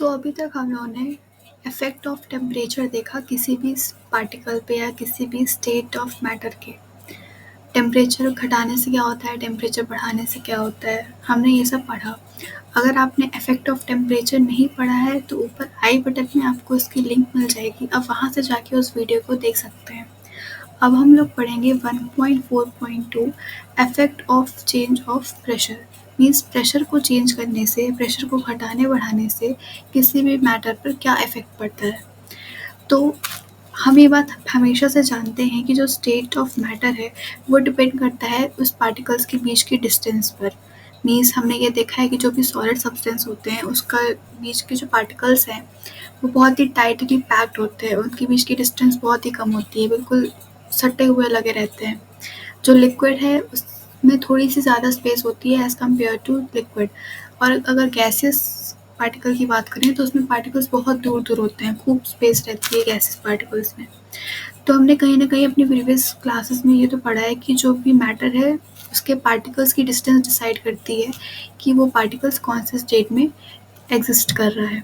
अभी तक हम लोगों ने इफ़ेक्ट ऑफ टेम्परेचर देखा किसी भी पार्टिकल पे या किसी भी स्टेट ऑफ मैटर के। टेम्परेचर घटाने से क्या होता है, टेम्परेचर बढ़ाने से क्या होता है, हमने ये सब पढ़ा। अगर आपने इफ़ेक्ट ऑफ टेम्परेचर नहीं पढ़ा है तो ऊपर आई बटन में आपको इसकी लिंक मिल जाएगी, आप वहाँ से जाके उस वीडियो को देख सकते हैं। अब हम लोग पढ़ेंगे 1.4.2 effect of change of pressure. Means pressure को चेंज करने से, प्रेशर को घटाने बढ़ाने से किसी भी मैटर पर क्या इफ़ेक्ट पड़ता है। तो हम ये बात हमेशा से जानते हैं कि जो स्टेट ऑफ मैटर है वो डिपेंड करता है उस पार्टिकल्स के बीच की डिस्टेंस पर। मीन्स हमने ये देखा है कि जो भी सॉलिड सब्सटेंस होते हैं उसका बीच के जो पार्टिकल्स हैं वो बहुत ही टाइटली पैक्ड होते हैं, उनके बीच की डिस्टेंस बहुत ही कम होती है, बिल्कुल सटे हुए लगे रहते हैं। जो लिक्विड है उसमें थोड़ी सी ज़्यादा स्पेस होती है एज़ कम्पेयर टू लिक्विड। और अगर गैसियस पार्टिकल की बात करें तो उसमें पार्टिकल्स बहुत दूर दूर होते हैं, खूब स्पेस रहती है गैसियस पार्टिकल्स में। तो हमने कहीं ना कहीं अपनी प्रीवियस क्लासेस में ये तो पढ़ा है कि जो भी मैटर है उसके पार्टिकल्स की डिस्टेंस डिसाइड करती है कि वो पार्टिकल्स कौन से स्टेट में एग्जिस्ट कर रहा है।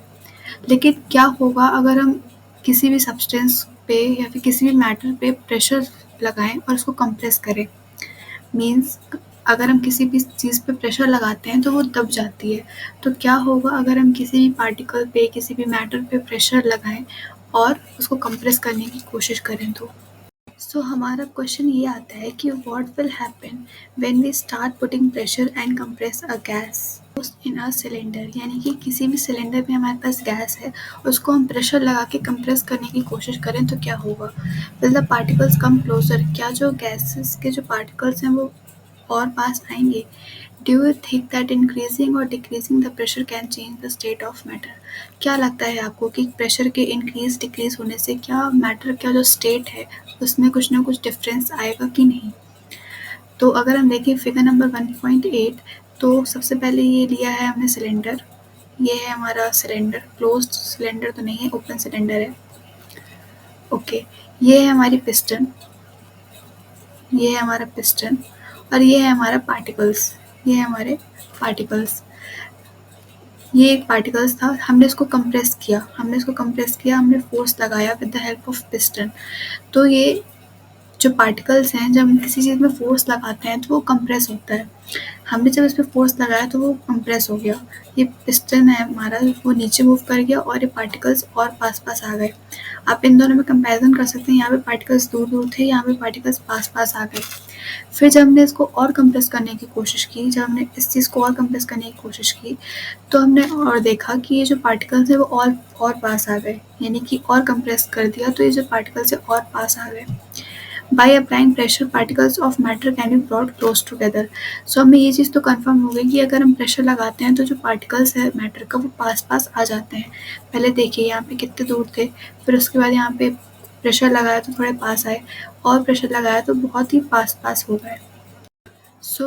लेकिन क्या होगा अगर हम किसी भी सब्सटेंस पे या फिर किसी भी मैटर पे प्रेशर लगाएं और उसको कंप्रेस करें। मीन्स अगर हम किसी भी चीज़ पे प्रेशर लगाते हैं तो वो दब जाती है। तो क्या होगा अगर हम किसी भी पार्टिकल पे, किसी भी मैटर पे प्रेशर लगाएं और उसको कंप्रेस करने की कोशिश करें तो। हमारा क्वेश्चन ये आता है कि what will happen when we start putting pressure and compress a gas in a cylinder. यानी कि किसी भी सिलेंडर में हमारे पास गैस है, उसको हम प्रेशर लगा के कंप्रेस करने की कोशिश करें तो क्या होगा। Will the particles come closer. क्या जो गैसेस के जो पार्टिकल्स हैं वो और पास आएंगे। Do you think that increasing और decreasing the pressure can change the state of matter. क्या लगता है आपको कि प्रेशर के इंक्रीज डिक्रीज होने से क्या मैटर का जो स्टेट है उसमें कुछ ना कुछ डिफरेंस आएगा कि नहीं। तो अगर हम देखें फिगर नंबर 1.8, तो सबसे पहले ये लिया है हमने सिलेंडर। ये है हमारा सिलेंडर, क्लोज्ड सिलेंडर तो नहीं है, ओपन सिलेंडर है। ओके, ये है हमारी पिस्टन, ये है हमारा पिस्टन और ये है हमारा पार्टिकल्स, ये है हमारे पार्टिकल्स। ये एक पार्टिकल्स था, हमने इसको कंप्रेस किया, हमने फोर्स लगाया with the help of piston. तो ये जो पार्टिकल्स हैं जब हम किसी चीज़ में फ़ोर्स लगाते हैं तो वो कंप्रेस होता है। हमने जब इस पे फ़ोर्स लगाया तो वो कंप्रेस हो गया। ये पिस्टन है हमारा, वो नीचे मूव कर गया और ये पार्टिकल्स और पास-पास आ गए। आप इन दोनों में कंपैरिज़न कर सकते हैं, यहाँ पे पार्टिकल्स दूर-दूर थे, यहाँ पे पार्टिकल्स पास-पास आ गए। फिर जब हमने इसको और कंप्रेस करने की कोशिश की, जब हमने इस चीज़ को और कंप्रेस करने की कोशिश की, तो हमने और देखा कि ये जो पार्टिकल्स हैं वो और पास आ गए। यानी कि और कंप्रेस कर दिया तो ये जो पार्टिकल्स हैं और पास आ गए। By applying pressure, particles of matter can be brought close together. हमें ये चीज़ तो कंफर्म हो गई कि अगर हम प्रेशर लगाते हैं तो जो पार्टिकल्स है मैटर का वो पास-पास आ जाते हैं। पहले देखिए यहाँ पे कितने दूर थे, फिर उसके बाद यहाँ पे प्रेशर लगाया तो थोड़े पास आए और प्रेशर लगाया तो बहुत ही पास-पास हो गए।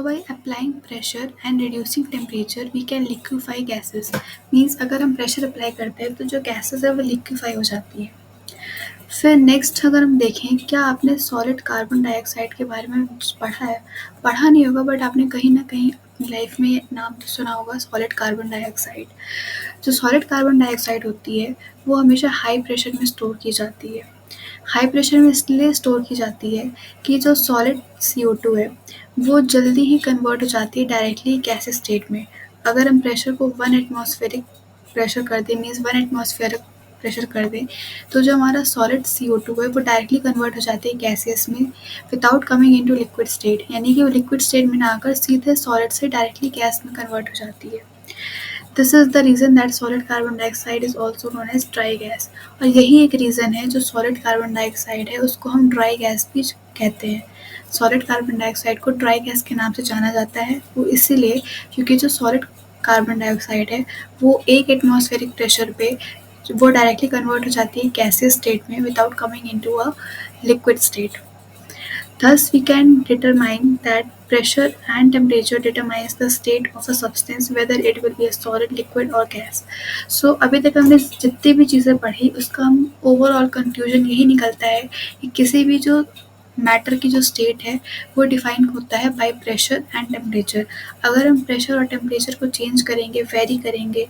By applying pressure and reducing temperature, we can liquefy gases. Means अगर हम प्रेशर अप्लाई करते हैं तो जो गैसेस है वो लिक्विफाई हो जाती है। फिर नेक्स्ट अगर हम देखें, क्या आपने सॉलिड कार्बन डाइऑक्साइड के बारे में पढ़ा है। पढ़ा नहीं होगा बट आपने कहीं ना कहीं अपनी लाइफ में नाम तो सुना होगा सॉलिड कार्बन डाइऑक्साइड। जो सॉलिड कार्बन डाइऑक्साइड होती है वो हमेशा हाई प्रेशर में स्टोर की जाती है। हाई प्रेशर में इसलिए स्टोर की जाती है कि जो सॉलिड CO2 है वो जल्दी ही कन्वर्ट हो जाती है डायरेक्टली गैस स्टेट में। अगर हम प्रेशर को 1 एटमॉस्फेरिक प्रेशर कर दें, मीन्स 1 एटमॉस्फेरिक प्रेशर कर दें, तो जो हमारा सॉलिड CO2 है वो डायरेक्टली कन्वर्ट हो जाती है गैसेस में without coming into liquid state. यानी कि वो लिक्विड स्टेट में ना आकर सीधे सॉलिड से डायरेक्टली गैस में कन्वर्ट हो जाती है। This is the reason that solid carbon dioxide is also known as dry gas. और यही एक रीज़न है जो सॉलिड कार्बन डाइऑक्साइड है उसको हम ड्राई गैस भी कहते हैं। सॉलिड कार्बन डाइऑक्साइड को ड्राई गैस के नाम से जाना जाता है, वो इसीलिए क्योंकि जो सॉलिड कार्बन डाइऑक्साइड है वो 1 एटमॉस्फेरिक प्रेशर पे वो डायरेक्टली कन्वर्ट हो जाती है गैसियस स्टेट में without coming into a liquid state. Thus, we can determine that pressure and temperature determines the state of a substance, whether it will be a solid, liquid or gas. अभी तक हमने जितनी भी चीज़ें पढ़ी उसका हम ओवरऑल कंक्लूजन यही निकलता है कि किसी भी जो मैटर की जो स्टेट है वो डिफाइन होता है बाय प्रेशर एंड टेम्परेचर। अगर हम प्रेशर और टेम्परेचर को चेंज करेंगे, वेरी करेंगे,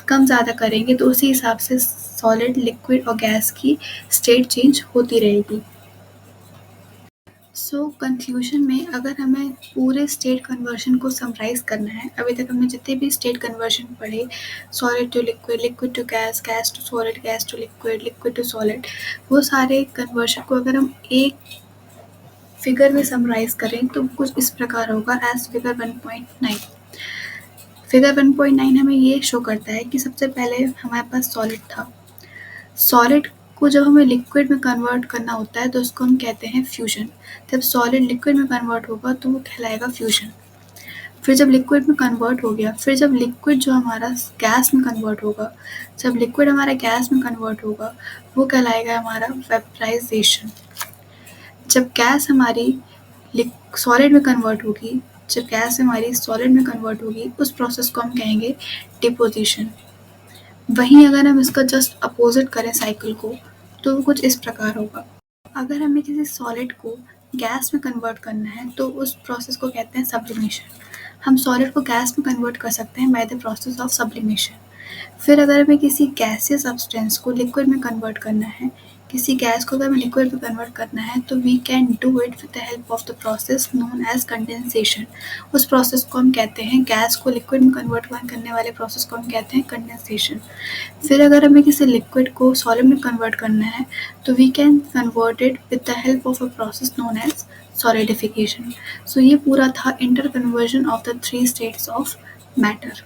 कम ज़्यादा करेंगे तो उसी हिसाब से सॉलिड, लिक्विड और गैस की स्टेट चेंज होती रहेगी। सो कंक्लूजन में अगर हमें पूरे स्टेट कन्वर्जन को समराइज़ करना है, अभी तक हमने जितने भी स्टेट कन्वर्जन पढ़े, solid to liquid, liquid to gas, gas to solid, gas to liquid, liquid to solid, वो सारे कन्वर्जन को अगर हम एक फिगर में समराइज़ करें तो कुछ इस प्रकार होगा एज फिगर 1.9। फिगर 1.9 हमें ये शो करता है कि सबसे पहले हमारे पास सॉलिड था। सॉलिड को जब हमें लिक्विड में कन्वर्ट करना होता है तो उसको हम कहते हैं फ्यूजन। जब सॉलिड लिक्विड में कन्वर्ट होगा तो वो कहलाएगा फ्यूजन। फिर जब लिक्विड में कन्वर्ट हो गया, फिर जब लिक्विड जो हमारा गैस में कन्वर्ट होगा, जब लिक्विड हमारा गैस में कन्वर्ट होगा, वो कहलाएगा हमारा वेपराइजेशन। जब गैस हमारी सॉलिड में कन्वर्ट होगी, जब गैस हमारी सॉलिड में कन्वर्ट होगी, उस प्रोसेस को हम कहेंगे डिपोजिशन। वहीं अगर हम इसका जस्ट अपोजिट करें साइकिल को, तो वो कुछ इस प्रकार होगा। अगर हमें किसी सॉलिड को गैस में कन्वर्ट करना है तो उस प्रोसेस को कहते हैं सब्लिमेशन। हम सॉलिड को गैस में कन्वर्ट कर सकते हैं by the process of sublimation. फिर अगर हमें किसी गैसीय सब्सटेंस को लिक्विड में कन्वर्ट करना है, किसी गैस को अगर हमें लिक्विड में कन्वर्ट करना है तो we can do it with the help of the process known as condensation. उस प्रोसेस को हम कहते हैं, गैस को लिक्विड में कन्वर्ट करने वाले प्रोसेस को हम कहते हैं कंडेंसेशन। फिर अगर हमें किसी लिक्विड को सॉलिड में कन्वर्ट करना है तो we can convert it with the help of a process known as solidification. So ये पूरा था interconversion of the 3 states of matter.